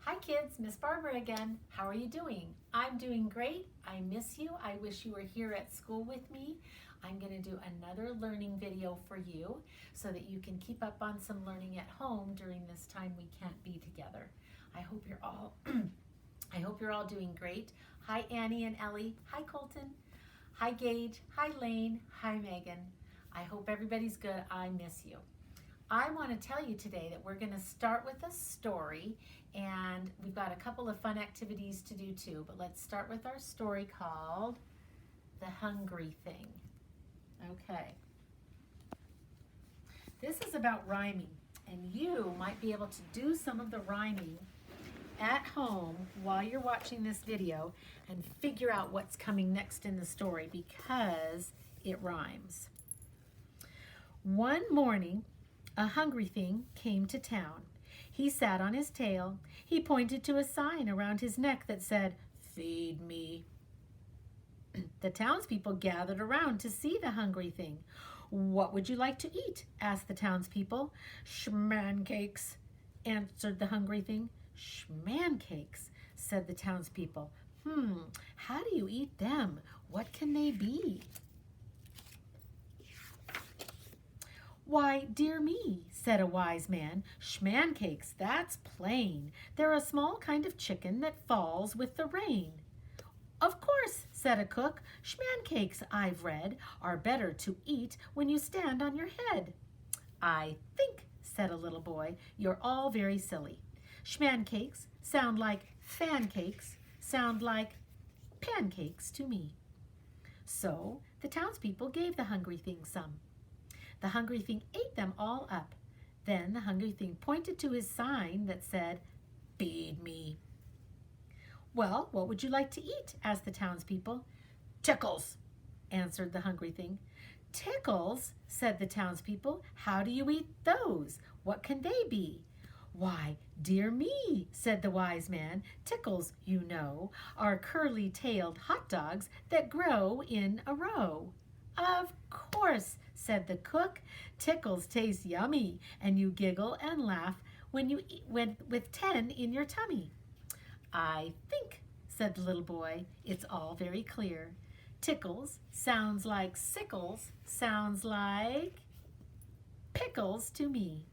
Hi kids, Miss Barbara again. How are you doing? I'm doing great. I miss you. I wish you were here at school with me. I'm going to do another learning video for you so that you can keep up on some learning at home during this time we can't be together. I hope you're all I hope you're all doing great. Hi Annie and Ellie. Hi Colton. Hi Gage. Hi Lane. Hi Megan. I hope everybody's good. I miss you. I want to tell you today that we're going to start with a story, and we've got a couple of fun activities to do too, but let's start with our story called The Hungry Thing. Okay. This is about rhyming, and you might be able to do some of the rhyming at home while you're watching this video and figure out what's coming next in the story because it rhymes. One morning, a hungry thing came to town. He sat on his tail. He pointed to a sign around his neck that said, "Feed me." The townspeople gathered around to see the hungry thing. "What would you like to eat?" asked the townspeople. "Schmancakes," answered the hungry thing. "Schmancakes," said the townspeople. How do you eat them? What can they be?" "Why, dear me," said a wise man, "schmancakes, that's plain. They're a small kind of chicken that falls with the rain." "Of course," said a cook, "schmancakes, I've read, are better to eat when you stand on your head." "I think," said a little boy, "you're all very silly. Schmancakes sound like fancakes, sound like pancakes to me." So the townspeople gave the hungry thing some. The hungry thing ate them all up. Then the hungry thing pointed to his sign that said, "Feed me." "Well, what would you like to eat?" asked the townspeople. "Tickles," answered the hungry thing. "Tickles," said the townspeople. "How do you eat those? What can they be?" "Why, dear me," said the wise man, "tickles, you know, are curly-tailed hot dogs that grow in a row." "Of course," said the cook, "tickles taste yummy, and you giggle and laugh when you eat with 10 in your tummy." "I think," said the little boy, "it's all very clear. Tickles sounds like sickles, sounds like pickles to me."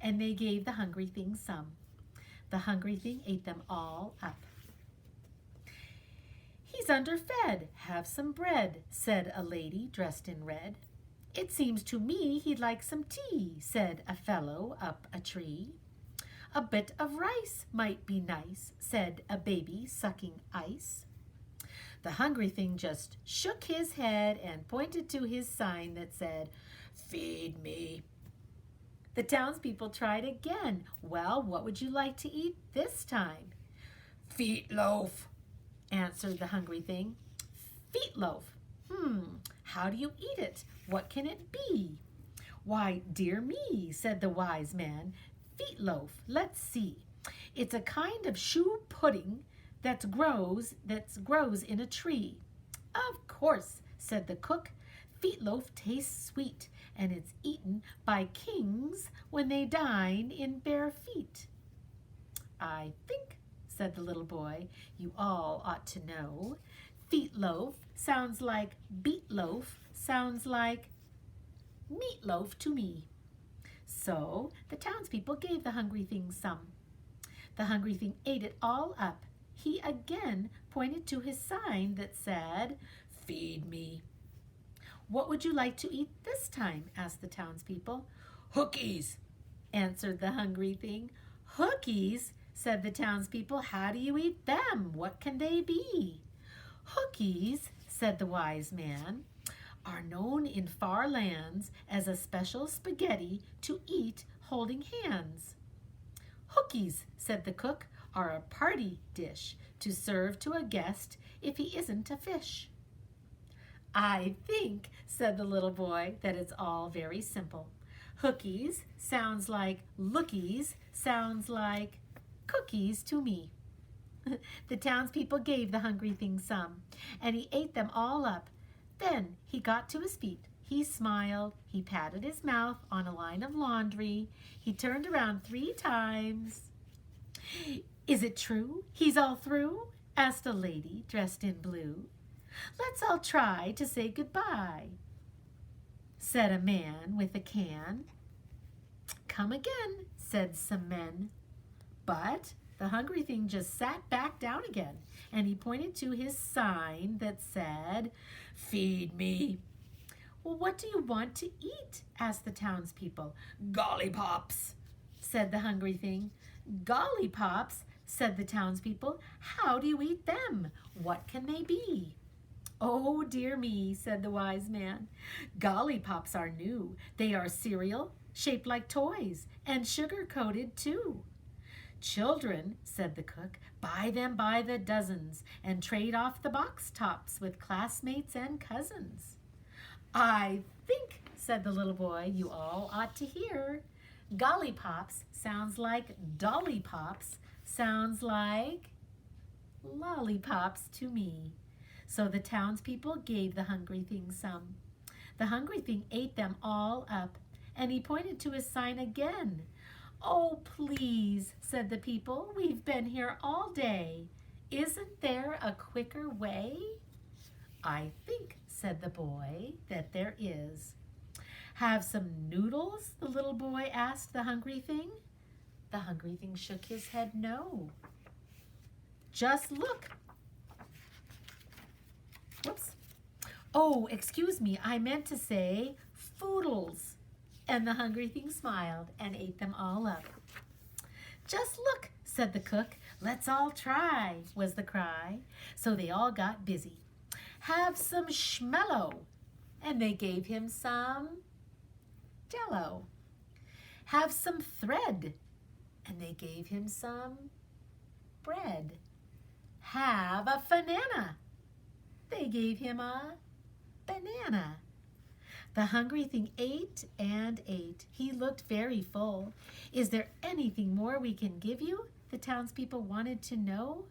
And they gave the hungry thing some. The hungry thing ate them all up. "He's underfed. Have some bread," said a lady dressed in red. "It seems to me he'd like some tea," said a fellow up a tree. "A bit of rice might be nice," said a baby sucking ice. The hungry thing just shook his head and pointed to his sign that said, "Feed me." The townspeople tried again. "Well, what would you like to eat this time?" "Feetloaf," answered the hungry thing. "Feetloaf. How do you eat it? What can it be?" "Why, dear me," said the wise man, "feetloaf, let's see. It's a kind of shoe pudding that grows in a tree." "Of course," said the cook. "Feetloaf tastes sweet, and it's eaten by kings when they dine in bare feet." "I think," said the little boy, "you all ought to know. Feetloaf sounds like beetloaf, sounds like meatloaf to me." So the townspeople gave the hungry thing some. The hungry thing ate it all up. He again pointed to his sign that said, "Feed me." "What would you like to eat this time?" asked the townspeople. "Hookies," answered the hungry thing. "Hookies," said the townspeople. "How do you eat them? What can they be?" "Hookies," said the wise man, "are known in far lands as a special spaghetti to eat holding hands." "Hookies," said the cook, "are a party dish to serve to a guest if he isn't a fish." "I think," said the little boy, "that it's all very simple. Hookies sounds like lookies, sounds like cookies to me." The townspeople gave the hungry thing some, and he ate them all up. Then he got to his feet. He smiled. He patted his mouth on a line of laundry. He turned around 3 times. Is it true he's all through? Asked a lady dressed in blue. Let's all try to say goodbye, said a man with a can. Come again, said some men. But the hungry thing just sat back down again, and he pointed to his sign that said, Feed me. Well, what do you want to eat? Asked the townspeople. Gollypops, said the hungry thing. Gollypops, said the townspeople. How do you eat them? What can they be? Oh, dear me, said the wise man. Gollypops are new. They are cereal, shaped like toys, and sugar-coated too. Children, said the cook, buy them by the dozens and trade off the box tops with classmates and cousins. I think, said the little boy, you all ought to hear. Gollypops sounds like dollypops, sounds like lollipops to me. So the townspeople gave the hungry thing some. The hungry thing ate them all up, and he pointed to his sign again. Oh, please, said the people, we've been here all day. Isn't there a quicker way? I think, said the boy, that there is. Have some noodles? The little boy asked the hungry thing. The hungry thing shook his head no. Just look. Whoops. Oh, excuse me, I meant to say foodles. And the hungry thing smiled and ate them all up. Just look, said the cook. Let's all try, was the cry. So they all got busy. Have some schmello. And they gave him some jello. Have some thread. And they gave him some bread. Have a banana. They gave him a banana. The hungry thing ate and ate. He looked very full. Is there anything more we can give you? The townspeople wanted to know.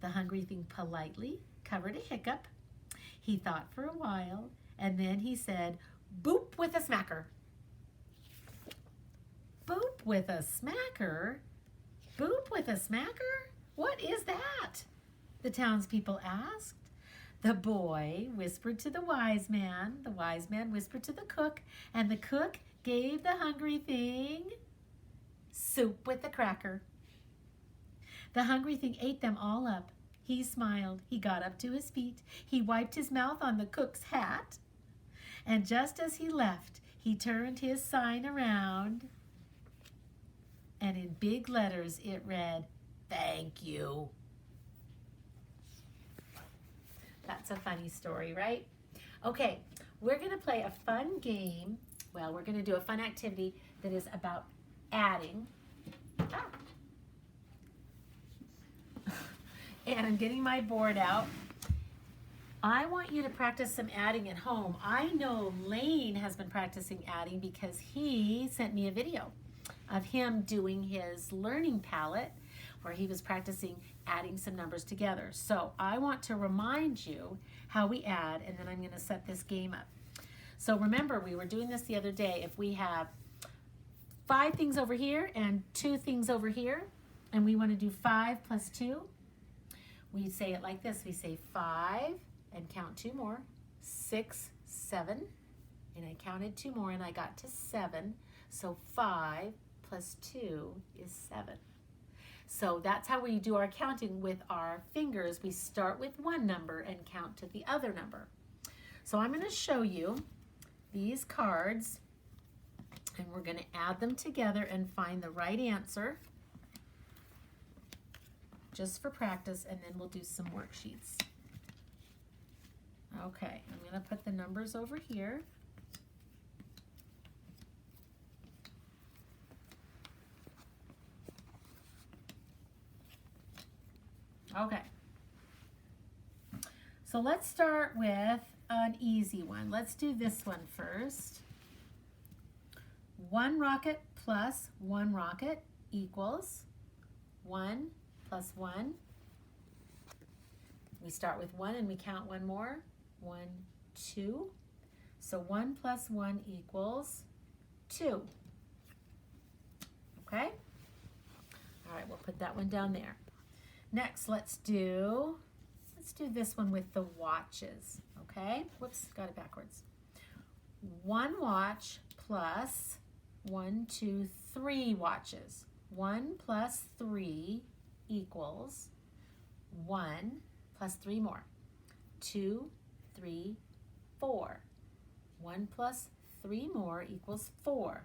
The hungry thing politely covered a hiccup. He thought for a while, and then he said, Boop with a smacker. Boop with a smacker? Boop with a smacker? What is that? The townspeople asked. The boy whispered to the wise man whispered to the cook, and the cook gave the hungry thing soup with a cracker. The hungry thing ate them all up. He smiled. He got up to his feet. He wiped his mouth on the cook's hat. And just as he left, he turned his sign around, and in big letters it read, Thank you. That's a funny story, right? Okay, we're going to play a fun game. Well, we're going to do a fun activity that is about adding. And I'm getting my board out. I want you to practice some adding at home. I know Lane has been practicing adding because he sent me a video of him doing his learning palette where he was practicing adding some numbers together. So I want to remind you how we add, and then I'm going to set this game up. So remember, we were doing this the other day. If we have 5 things over here and 2 things over here, and we want to do 5 plus 2, we say it like this. We say 5 and count 2 more, 6, 7, and I counted 2 more and I got to 7. So 5 plus 2 is 7. So that's how we do our counting with our fingers. We start with one number and count to the other number. So I'm going to show you these cards, and we're going to add them together and find the right answer just for practice, and then we'll do some worksheets. Okay, I'm going to put the numbers over here. Okay, so let's start with an easy one. Let's do this one first. 1 rocket plus 1 rocket equals 1 plus 1. We start with 1 and we count 1 more. 1, 2. So 1 plus 1 equals 2. Okay? All right, we'll put that one down there. Next, let's do this one with the watches, okay? Whoops, got it backwards. 1 watch plus 1, 2, 3 watches. 1 plus 3 equals 1 plus 3 more. 2, 3, 4. 1 plus 3 more equals 4.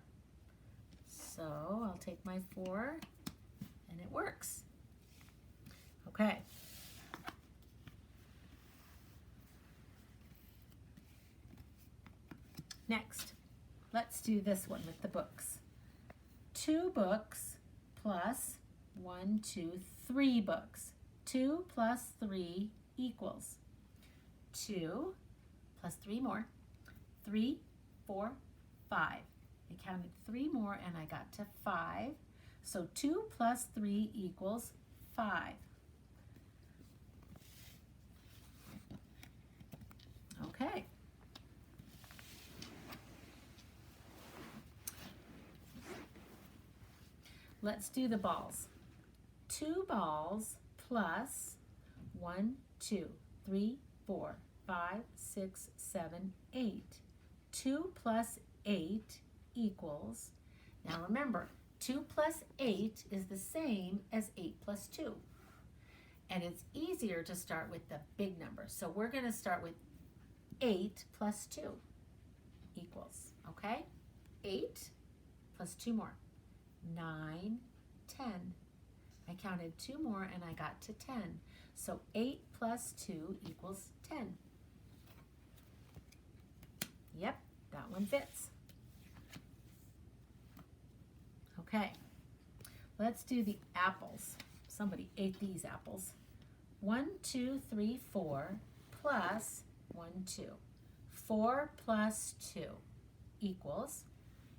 So I'll take my 4 and it works. Okay. Next, let's do this one with the books. 2 books plus 1, 2, 3 books. 2 plus 3 equals 2 plus 3 more. 3, 4, 5. I counted 3 more and I got to 5. So 2 plus 3 equals 5. Okay. Let's do the balls. 2 balls plus 1, 2, 3, 4, 5, 6, 7, 8. 2 plus 8 equals, now remember, 2 plus 8 is the same as 8 plus 2. And it's easier to start with the big numbers. So we're going to start with 8 plus 2 equals, okay? 8 plus 2 more. 9, 10. I counted 2 more and I got to 10. So 8 plus 2 equals 10. Yep, that one fits. Okay, let's do the apples. Somebody ate these apples. 1, 2, 3, 4 plus 1, 2. 4 plus 2 equals,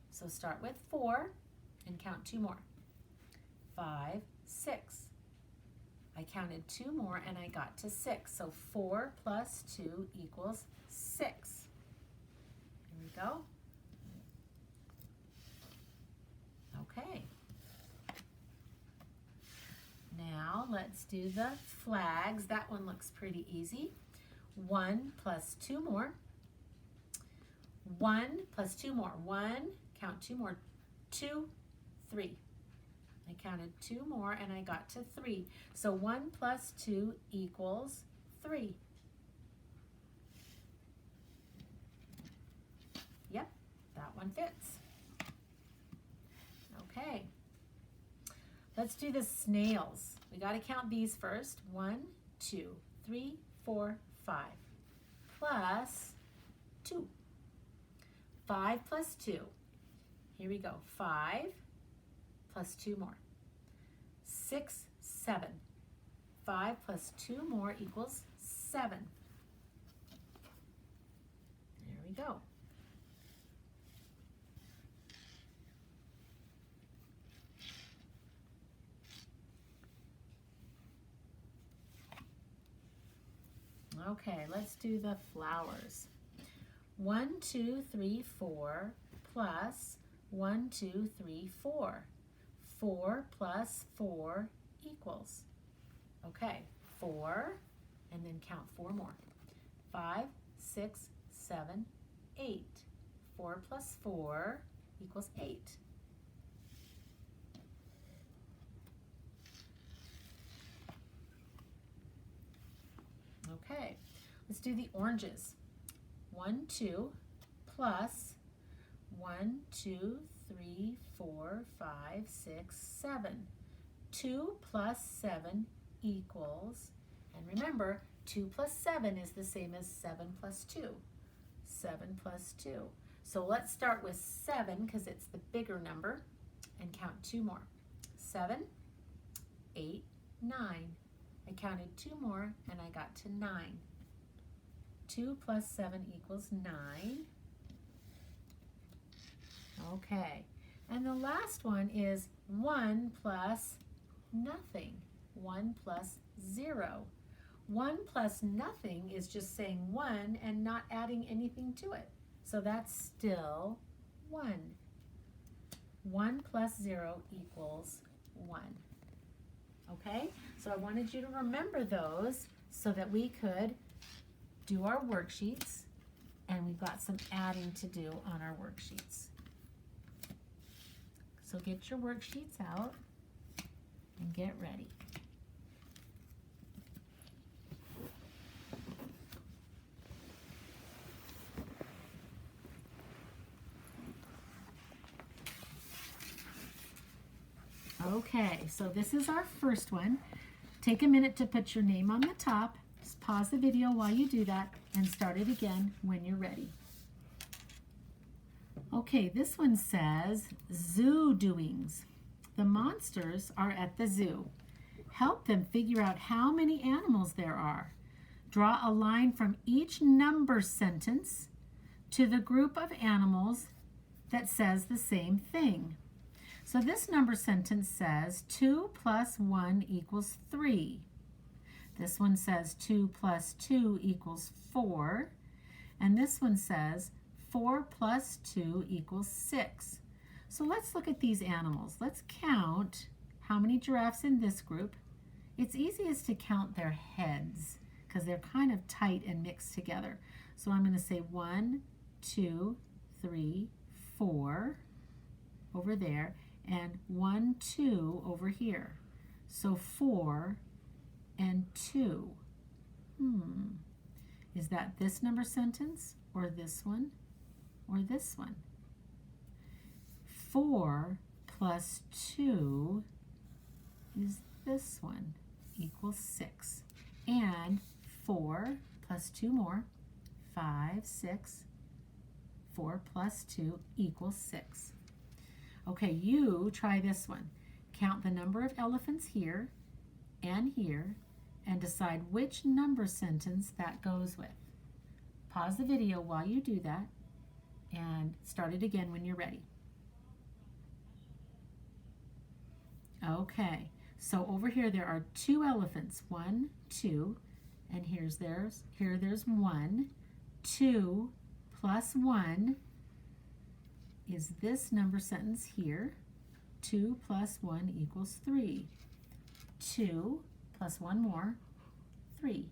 so start with 4 and count 2 more. 5, 6. I counted 2 more and I got to 6. So 4 plus 2 equals 6. Here we go. Okay. Now let's do the flags. That one looks pretty easy. 1 plus 2 more. 1 plus 2 more. 1, count 2 more. 2, 3. I counted 2 more and I got to 3. So 1 plus 2 equals 3. Yep, that one fits. Okay. Let's do the snails. We got to count these first. 1, 2, 3, 4, 5. Plus 2. 5 plus 2. Here we go. 5 plus 2 more. 6, 7. 5 plus 2 more equals 7. There we go. Okay, let's do the flowers. 1, 2, 3, 4 plus 1, 2, 3, 4. 4 plus 4 equals. Okay, 4, and then count 4 more. 5, 6, 7, 8. 4 plus 4 equals 8. Okay, let's do the oranges. 1, 2 plus 1, 2, 3, 4, 5, 6, 7. 2 plus 7 equals, and remember, 2 plus 7 is the same as 7 plus 2. 7 plus 2. So let's start with 7 because it's the bigger number and count 2 more. 7, 8, 9. I counted 2 more and I got to 9. 2 plus 7 equals 9. Okay, and the last one is 1 plus nothing. 1 plus 0. 1 plus nothing is just saying 1 and not adding anything to it. So that's still 1. 1 plus 0 equals 1. okay? So I wanted you to remember those so that we could do our worksheets, and we've got some adding to do on our worksheets. So get your worksheets out and get ready. Okay, so this is our first one. Take a minute to put your name on the top. Just pause the video while you do that and start it again when you're ready. Okay, this one says zoo doings. The monsters are at the zoo. Help them figure out how many animals there are. Draw a line from each number sentence to the group of animals that says the same thing. So this number sentence says 2 plus 1 equals 3. This one says 2 plus 2 equals 4. And this one says 4 plus 2 equals 6. So let's look at these animals. Let's count how many giraffes in this group. It's easiest to count their heads because they're kind of tight and mixed together. So I'm going to say 1, 2, 3, 4 over there, and 1, 2 over here. So 4 and 2. Is that this number sentence or this one or this one? 4 plus 2 is this one, equals 6. And 4 plus 2 more, 5, 6. 4 plus 2 equals 6. Okay, you try this one. Count the number of elephants here and here and decide which number sentence that goes with. Pause the video while you do that and start it again when you're ready. Okay, so over here there are 2 elephants. 1, 2, and here there's 1. 2 plus 1 is this number sentence here. 2 plus 1 equals 3. 2 plus 1 more, 3.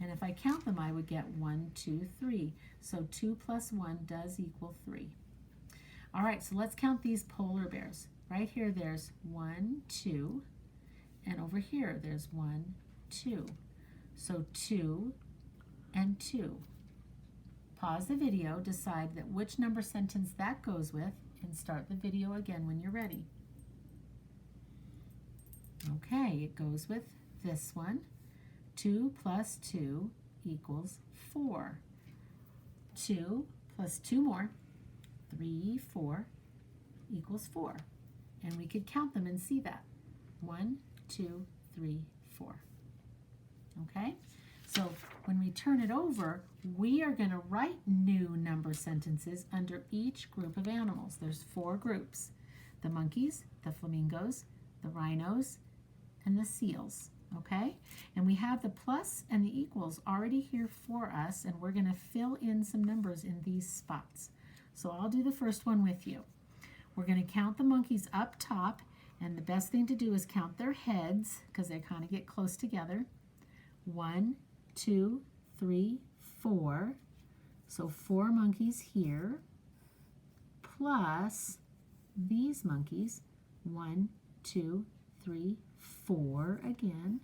And if I count them, I would get 1, 2, 3. So 2 plus 1 does equal 3. All right, so let's count these polar bears. Right here, there's 1, 2, and over here, there's 1, 2. So 2 and 2. Pause the video, decide that which number sentence that goes with, and start the video again when you're ready. Okay, it goes with this one. 2 plus 2 equals 4. 2 plus 2 more, 3, 4 equals 4. And we could count them and see that. 1, 2, 3, 4. Okay? So when we turn it over, we are going to write new number sentences under each group of animals. There's 4 groups: the monkeys, the flamingos, the rhinos, and the seals. Okay? And we have the plus and the equals already here for us, and we're going to fill in some numbers in these spots. So I'll do the first one with you. We're going to count the monkeys up top, and the best thing to do is count their heads because they kind of get close together. 1, 2, 3, 4. So 4 monkeys here, plus these monkeys. 1, 2, 3, 4 again.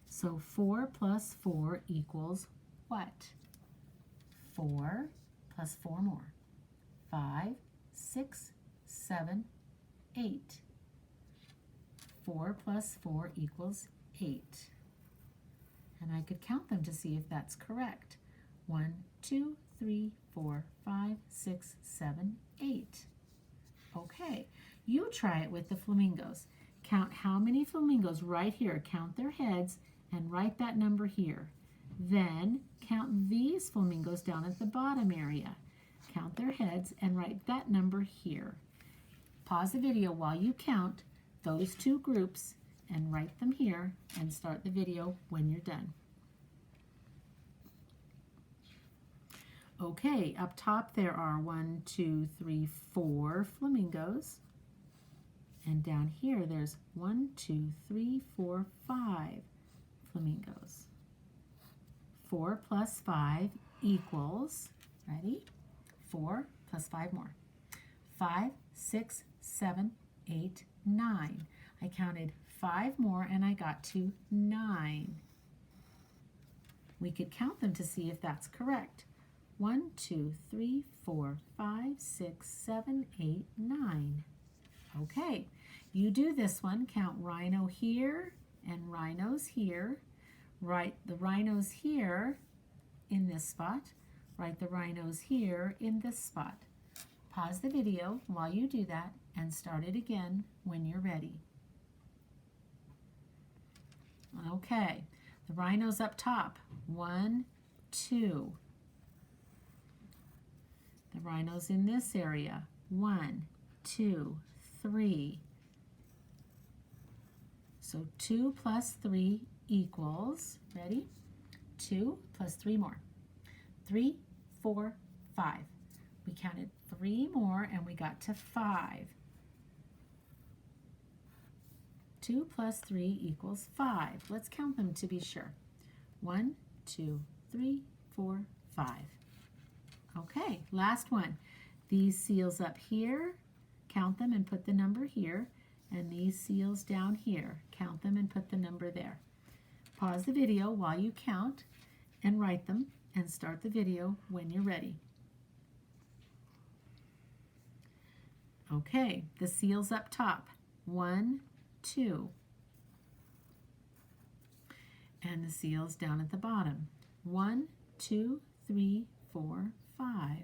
So 4 plus 4 equals what? 4 plus 4 more. 5, 6, 7, 8. 4 plus 4 equals 8. And I could count them to see if that's correct. 1, 2, 3, 4, 5, 6, 7, 8. Okay, you try it with the flamingos. Count how many flamingos right here. Count their heads and write that number here. Then count these flamingos down at the bottom area. Count their heads and write that number here. Pause the video while you count those 2 groups and write them here and start the video when you're done. Okay, up top there are 1, 2, 3, 4 flamingos. And down here, there's 1, 2, 3, 4, 5 flamingos. 4 plus 5 equals, ready? 4 plus 5 more. 5, 6, 7, 8, 9. I counted 5 more and I got to 9. We could count them to see if that's correct. 1, 2, 3, 4, 5, 6, 7, 8, 9. Okay, you do this one. Count rhino here and rhinos here. Write the rhinos here in this spot. Write the rhinos here in this spot. Pause the video while you do that and start it again when you're ready. Okay, the rhinos up top. 1, 2. The rhinos in this area. 1, 2, 3. So 2 plus 3 equals, ready? 2 plus 3 more. 3, 4, 5. We counted 3 more and we got to 5. 2 plus 3 equals 5. Let's count them to be sure. 1, 2, 3, 4, 5. Okay, last one. These seals up here, count them and put the number here. And these seals down here, count them and put the number there. Pause the video while you count and write them and start the video when you're ready. Okay, the seals up top. 1, 2. And the seals down at the bottom. 1, 2, 3, 4, 5.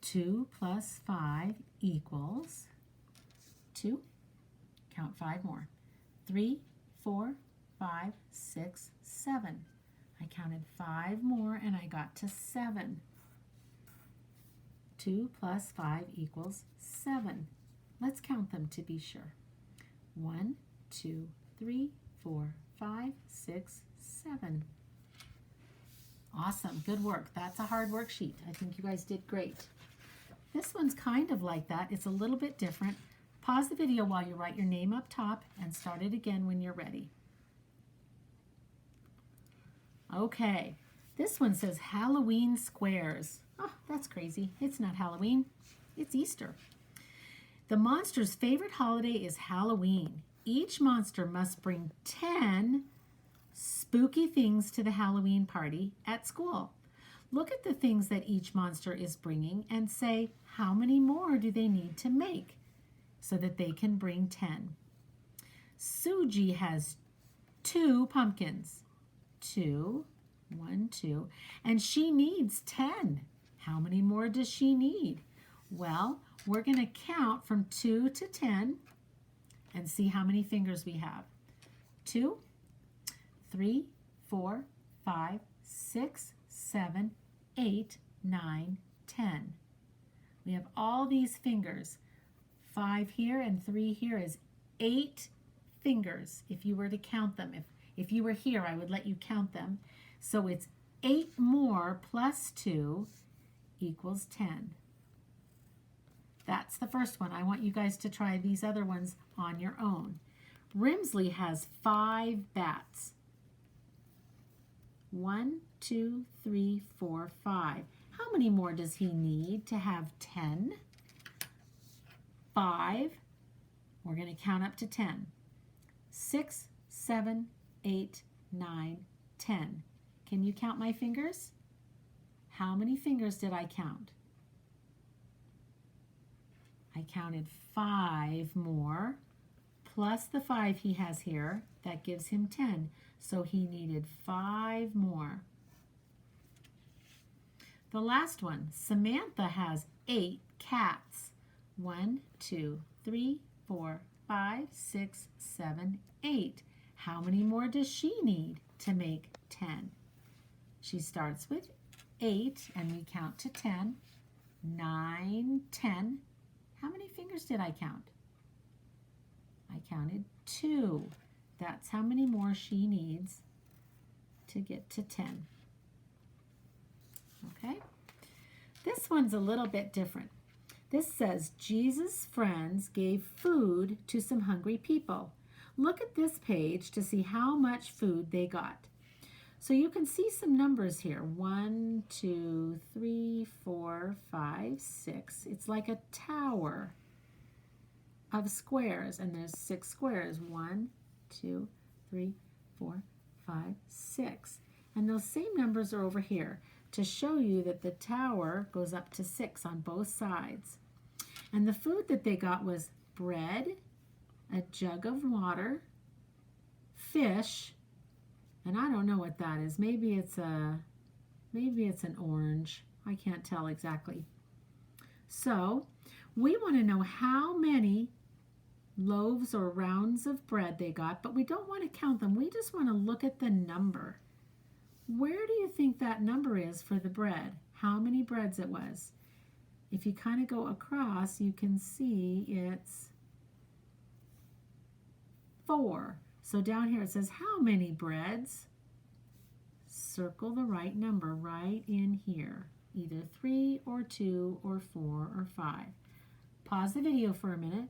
2 plus 5 equals 2. Count 5 more. 3, 4, 5, 6, 7. I counted 5 more and I got to 7. 2 plus 5 equals 7. Let's count them to be sure. 1, 2, 3, 4, 5, 6, 7. Awesome, good work. That's a hard worksheet. I think you guys did great. This one's kind of like that. It's a little bit different. Pause the video while you write your name up top and start it again when you're ready. Okay, this one says Halloween squares. Oh, that's crazy. It's not Halloween. It's Easter. The monster's favorite holiday is Halloween. Each monster must bring 10 spooky things to the Halloween party at school. Look at the things that each monster is bringing and say, how many more do they need to make so that they can bring 10? Suji has 2 pumpkins. 2, 1, 2, and she needs 10. How many more does she need? Well, we're going to count from 2 to 10 and see how many fingers we have. 2, 3, 4, 5, 6, 7, 8, 9, 10. We have all these fingers. 5 here and 3 here is 8 fingers if you were to count them. If you were here, I would let you count them. So it's 8 more plus 2 equals 10. That's the first one. I want you guys to try these other ones on your own. Rimsley has 5 bats. 1, 2, 3, 4, 5. How many more does he need to have 10? 5. We're going to count up to 10. 6, 7, 8, 9, 10. Can you count my fingers? How many fingers did I count? I counted 5 more, plus the 5 he has here. That gives him 10. So he needed 5 more. The last one, Samantha has 8 cats. 1, 2, 3, 4, 5, 6, 7, 8. How many more does she need to make 10? She starts with 8 and we count to 10. 9, 10. How many fingers did I count? I counted 2. That's how many more she needs to get to 10. Okay? This one's a little bit different. This says Jesus' friends gave food to some hungry people. Look at this page to see how much food they got. So you can see some numbers here. 1, 2, 3, 4, 5, 6. It's like a tower of squares, and there's 6 squares. 1, 2, 3, 4, 5, 6. And those same numbers are over here to show you that the tower goes up to 6 on both sides. And the food that they got was bread, a jug of water, fish, and I don't know what that is. Maybe it's an orange. I can't tell exactly. So we want to know how many loaves or rounds of bread they got, but we don't want to count them. We just want to look at the number. Where do you think that number is for the bread? How many breads it was? If you kind of go across, you can see it's 4. So down here it says how many breads? Circle the right number right in here. Either 3 or 2 or 4 or 5. Pause the video for a minute,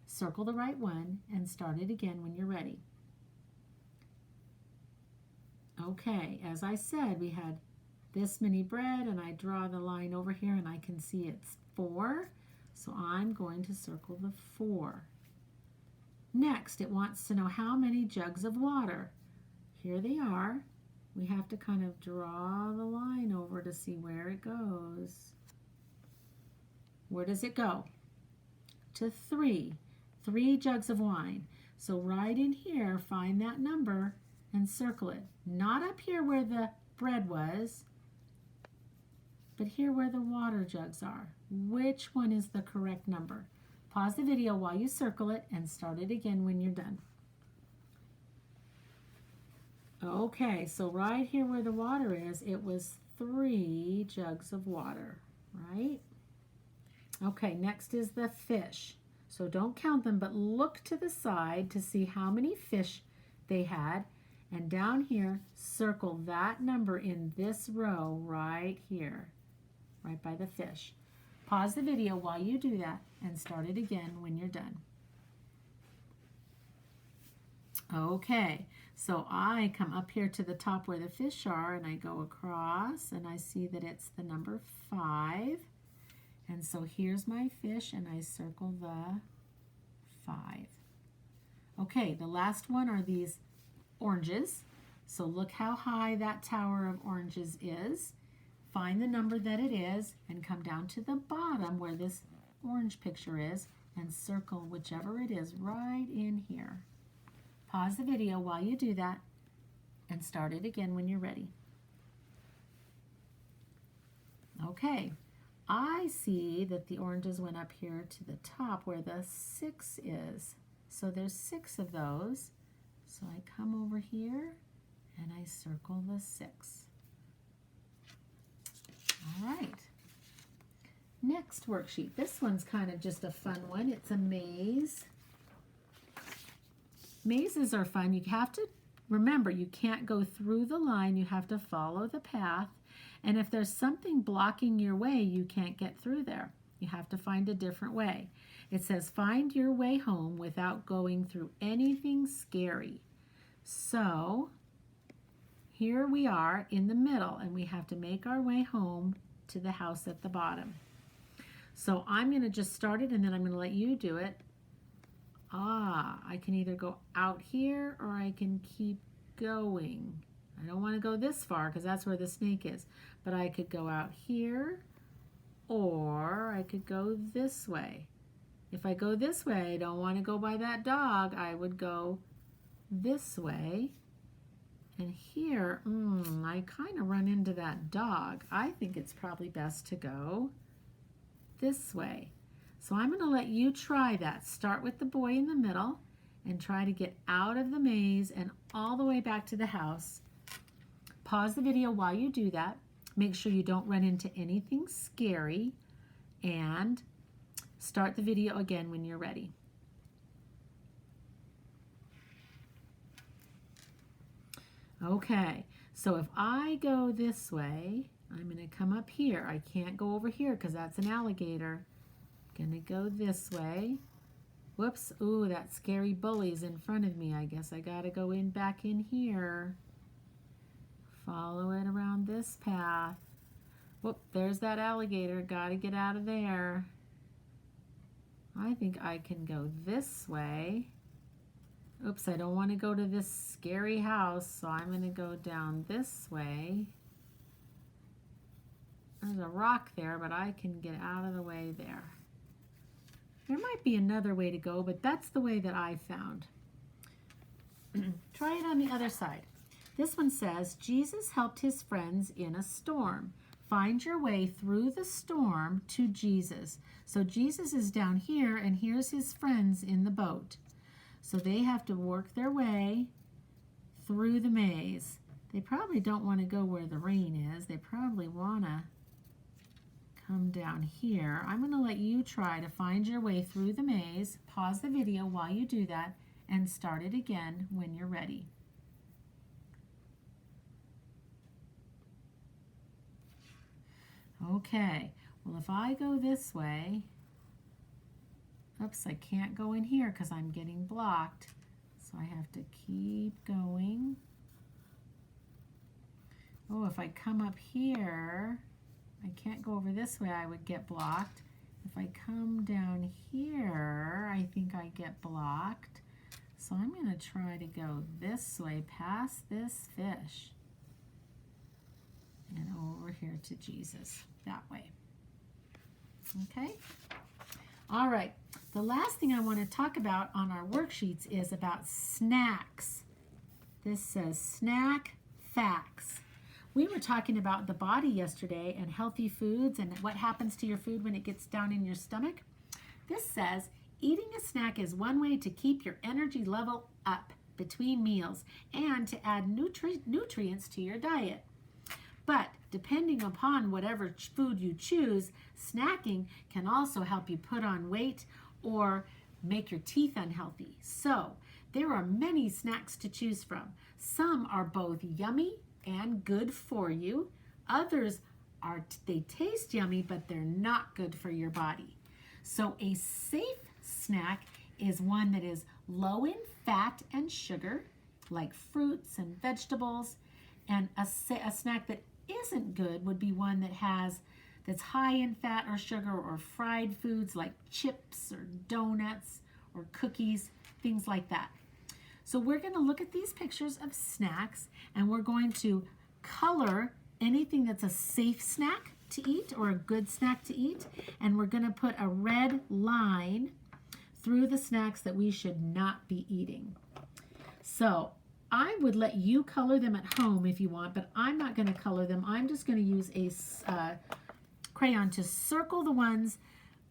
circle the right one, and start it again when you're ready. Okay, as I said, we had this many bread, and I draw the line over here, and I can see it's 4. So I'm going to circle the 4. Next, it wants to know how many jugs of water. Here they are. We have to kind of draw the line over to see where it goes. Where does it go? To 3. 3 jugs of wine. So right in here, find that number and circle it. Not up here where the bread was, but here where the water jugs are. Which one is the correct number? Pause the video while you circle it and start it again when you're done. Okay, so right here where the water is, it was 3 jugs of water, right? Okay, next is the fish. So don't count them, but look to the side to see how many fish they had. And down here, circle that number in this row right here, right by the fish. Pause the video while you do that and start it again when you're done. Okay, so I come up here to the top where the fish are, and I go across, and I see that it's the number 5. And so here's my fish, and I circle the 5. Okay, the last one are these oranges. So look how high that tower of oranges is. Find the number that it is and come down to the bottom where this orange picture is and circle whichever it is right in here. Pause the video while you do that and start it again when you're ready. Okay, I see that the oranges went up here to the top where the 6 is. So there's 6 of those. So I come over here and I circle the 6. All right. Next worksheet. This one's kind of just a fun one. It's a maze. Mazes are fun. You have to remember you can't go through the line. You have to follow the path. And if there's something blocking your way, you can't get through there. You have to find a different way. It says find your way home without going through anything scary. So here we are in the middle, and we have to make our way home to the house at the bottom. So I'm going to just start it, and then I'm going to let you do it. I can either go out here or I can keep going. I don't want to go this far because that's where the snake is. But I could go out here or I could go this way. If I go this way, I don't want to go by that dog. I would go this way. And here, I kind of run into that dog. I think it's probably best to go this way. So I'm going to let you try that. Start with the boy in the middle and try to get out of the maze and all the way back to the house. Pause the video while you do that. Make sure you don't run into anything scary, and start the video again when you're ready. Okay, so if I go this way, I'm going to come up here. I can't go over here because that's an alligator. Gonna go this way. Whoops, ooh, that scary bully's in front of me. I guess I gotta go back in here. Follow it around this path. Whoop, there's that alligator. Gotta get out of there. I think I can go this way. Oops, I don't want to go to this scary house, so I'm going to go down this way. There's a rock there, but I can get out of the way there. There might be another way to go, but that's the way that I found. Try it on the other side. This one says, Jesus helped his friends in a storm. Find your way through the storm to Jesus. So Jesus is down here, and here's his friends in the boat. So they have to work their way through the maze. They probably don't want to go where the rain is. They probably want to come down here. I'm going to let you try to find your way through the maze. Pause the video while you do that and start it again when you're ready. Okay, well, if I go this way, oops, I can't go in here because I'm getting blocked. So I have to keep going. Oh, if I come up here, I can't go over this way, I would get blocked. If I come down here, I think I get blocked. So I'm going to try to go this way, past this fish, and over here to Jesus, that way. Okay? All right, the last thing I want to talk about on our worksheets is about snacks. This says snack facts. We were talking about the body yesterday and healthy foods and what happens to your food when it gets down in your stomach. This says eating a snack is one way to keep your energy level up between meals and to add nutrients to your diet. But depending upon whatever food you choose, snacking can also help you put on weight or make your teeth unhealthy. So there are many snacks to choose from. Some are both yummy and good for you. Others they taste yummy, but they're not good for your body. So a safe snack is one that is low in fat and sugar, like fruits and vegetables, and a snack that isn't good would be one that's high in fat or sugar or fried foods like chips or donuts or cookies, things like that. So we're going to look at these pictures of snacks and we're going to color anything that's a safe snack to eat or a good snack to eat, and we're going to put a red line through the snacks that we should not be eating. So I would let you color them at home if you want, but I'm not going to color them. I'm just going to use a crayon to circle the ones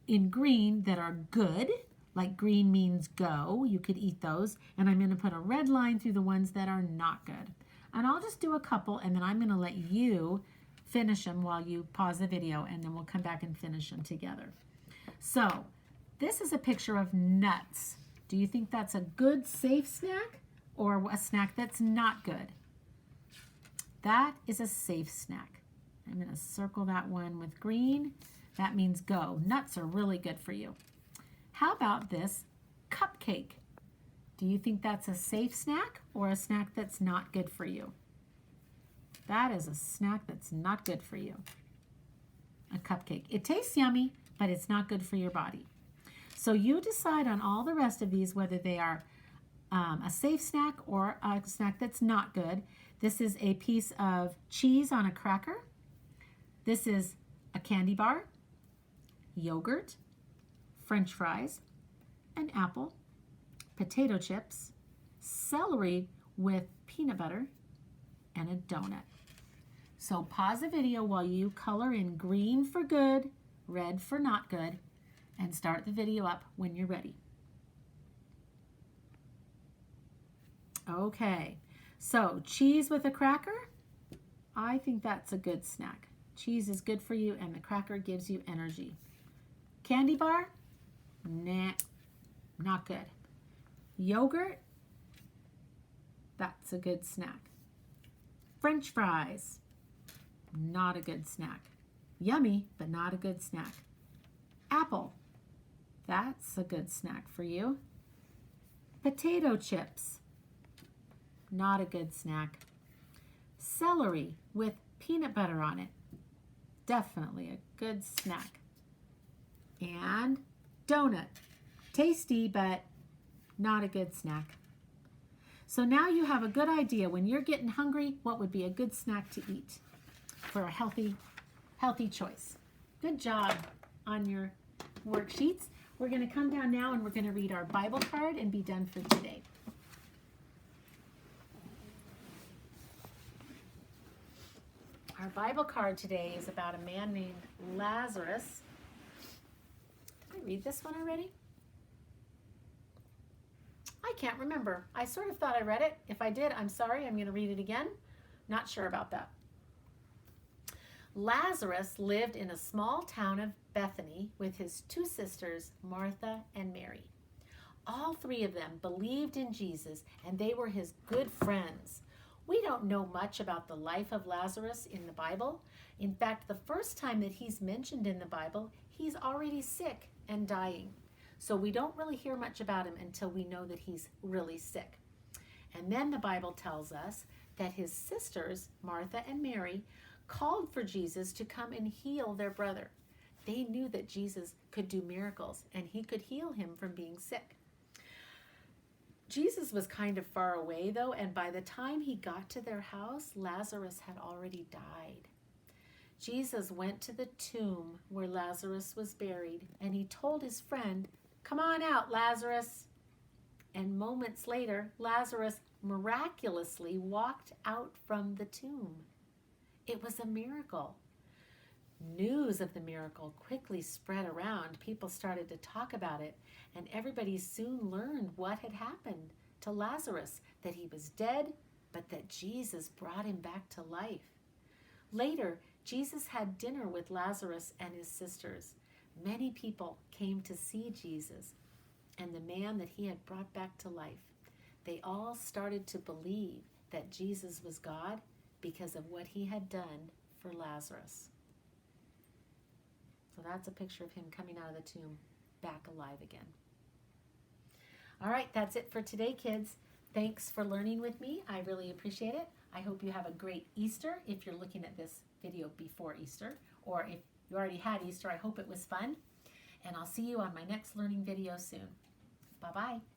in green that are good, like green means go, you could eat those, and I'm going to put a red line through the ones that are not good. And I'll just do a couple, and then I'm going to let you finish them while you pause the video, and then we'll come back and finish them together. So this is a picture of nuts. Do you think that's a good, safe snack or a snack that's not good? That is a safe snack. I'm going to circle that one with green. That means go. Nuts are really good for you. How about this cupcake? Do you think that's a safe snack or a snack that's not good for you? That is a snack that's not good for you. A cupcake. It tastes yummy, but it's not good for your body. So you decide on all the rest of these whether they are a safe snack or a snack that's not good. This is a piece of cheese on a cracker. This is a candy bar, yogurt, French fries, an apple, potato chips, celery with peanut butter, and a donut. So pause the video while you color in green for good, red for not good, and start the video up when you're ready. Okay, so cheese with a cracker, I think that's a good snack. Cheese is good for you and the cracker gives you energy. Candy bar, nah, not good. Yogurt, that's a good snack. French fries, not a good snack. Yummy, but not a good snack. Apple, That's a good snack for you. Potato chips. Not a good snack. Celery with peanut butter on it. Definitely a good snack. And donut. Tasty, but not a good snack. So now you have a good idea when you're getting hungry, what would be a good snack to eat for a healthy choice. Good job on your worksheets. We're going to come down now and we're going to read our Bible card and be done for today. Our Bible card today is about a man named Lazarus. Did I read this one already? I can't remember. I sort of thought I read it. If I did, I'm sorry. I'm going to read it again. Not sure about that. Lazarus lived in a small town of Bethany with his two sisters, Martha and Mary. All three of them believed in Jesus, and they were his good friends. We don't know much about the life of Lazarus in the Bible. In fact, the first time that he's mentioned in the Bible, he's already sick and dying. So we don't really hear much about him until we know that he's really sick. And then the Bible tells us that his sisters, Martha and Mary, called for Jesus to come and heal their brother. They knew that Jesus could do miracles and he could heal him from being sick. Jesus was kind of far away though, and by the time he got to their house, Lazarus had already died. Jesus went to the tomb where Lazarus was buried and he told his friend, "Come on out, Lazarus." And moments later, Lazarus miraculously walked out from the tomb. It was a miracle. News of the miracle quickly spread around. People started to talk about it, and everybody soon learned what had happened to Lazarus, that he was dead, but that Jesus brought him back to life. Later, Jesus had dinner with Lazarus and his sisters. Many people came to see Jesus and the man that he had brought back to life. They all started to believe that Jesus was God because of what he had done for Lazarus. So that's a picture of him coming out of the tomb, back alive again. All right, that's it for today, kids. Thanks for learning with me. I really appreciate it. I hope you have a great Easter if you're looking at this video before Easter, or if you already had Easter, I hope it was fun. And I'll see you on my next learning video soon. Bye-bye.